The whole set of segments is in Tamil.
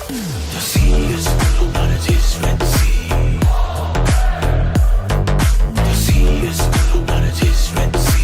The sea is full of manatees, Red Sea. The sea is full of manatees, Red Sea.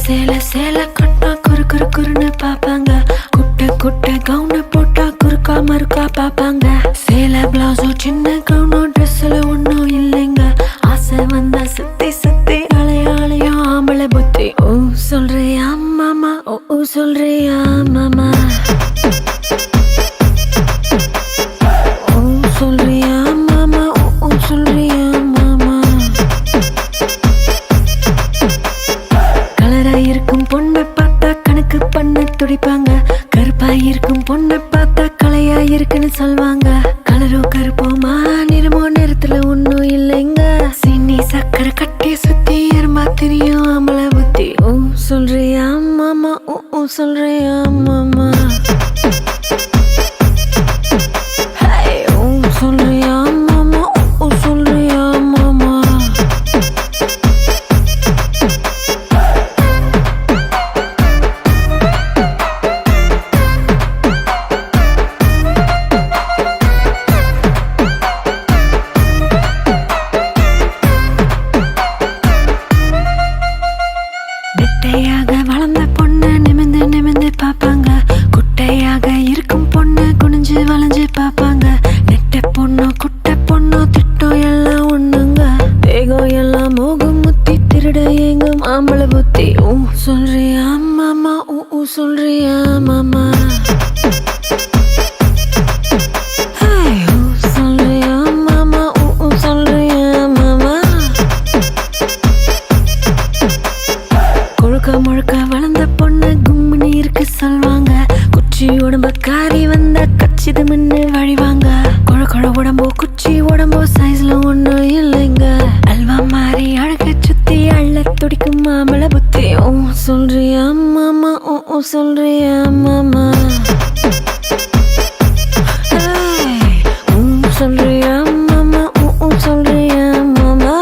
சேல சேல கட்டா குறு குறு குறுன்னு பாப்பாங்க. குட்டை குட்டை கவுன போட்டா குறுக்கா மறுக்கா பாப்பாங்க. சேல பிளவுஸோ சின்ன கவுனோ ட்ரெஸ்ல ஒன்னும் இல்லைங்க. ஆசை வந்தா சுத்தி சுத்தி அலையாளையும் ஆம்பளை புத்தி. ஓ சொல்றியா மாமா, ஓ சொல்றியா மாமா, ஓ சொல்றியா மாமா, ஓ சொல்றியா மாமா. கலராயிருக்கும் பொண்ணை பார்த்தா கணக்கு பண்ண துடிப்பாங்க. கருப்பாயிருக்கும் பொண்ணை பார்த்தா கலையாயிருக்குன்னு சொல்வாங்க. கலரோ கருப்போமா நிறமோ நேரத்துல ஒன்னும் இல்லைங்க. சீனி சக்கரை கட்டி சுத்தி எறும்பா தெரியும் ஆம்பளை புத்தி. ஓ சொல்றியா மாமா, ஓ சொல்றியா மாமா, ஓ சொல்றியா மாமா, ஓ சொல்றியா மாமா. நெட்டையாக வளர்ந்த பொண்ணு நிமிந்து நிமிந்து பாப்பாங்க. குட்டையாக இருக்கும் பொண்ணு குனிஞ்சு வளைஞ்சு பாப்பாங்க. நெட்டை பொண்ணு குட்டை பொண்ணு திட்டம் எல்லாம் ஒண்ணுங்க. தேகம் எல்லாம் மோகம் முத்தி திருட எங்கும் ஆம்பளை புத்தி. ஓ சொல்றியா மாமா, ஓ சொல்றியா மாமா, ஓ சொல்றியா மாமா, ஓ சொல்றியா மாமா. கொழுக்க முழுக்க வளர்ந்த பொண்ணு கும்முன்னு இருக்கு சொல்வாங்க. குச்சி உடம்ப காரி வந்த கச்சிது மின்னு வழிவாங்க. கொழ கொழ உடம்போ குச்சி உடம்போ சைஸ்ல ஒன்னும் இல்லைங்க. அல்வா மாறி அழக சுத்தி அள்ள துடிக்கும் மாம்பழ புத்தி. ஓ சொல்றியா மாமா, ஓ சொல்றியா மாமா, ஓ சொல்றியா மாமா, ஓ சொல்றியா மாமா.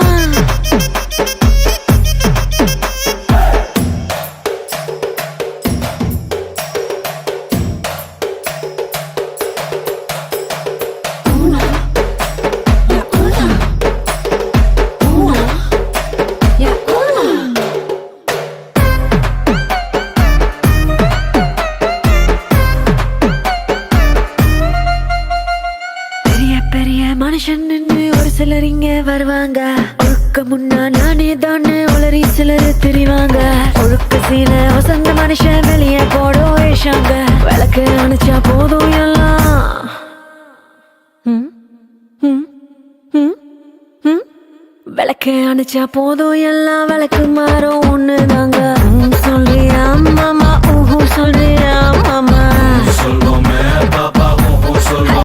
பெரிய பெரிய மனுஷன் ஒரு சிலர் இங்க வருவாங்க. ஒழுக்க முன்னா நானே தானே உளறி சிலர் தெரிவாங்க. ஒழுக்க சீல வசந்த மனுஷன் வெளியே போடும் வேஷாங்க. விளக்கு அணைச்சா போதும் எல்லாம் விளக்கு அணைச்சா போதும் எல்லாம் விளக்கு மாறும் ஒண்ணுதாங்க.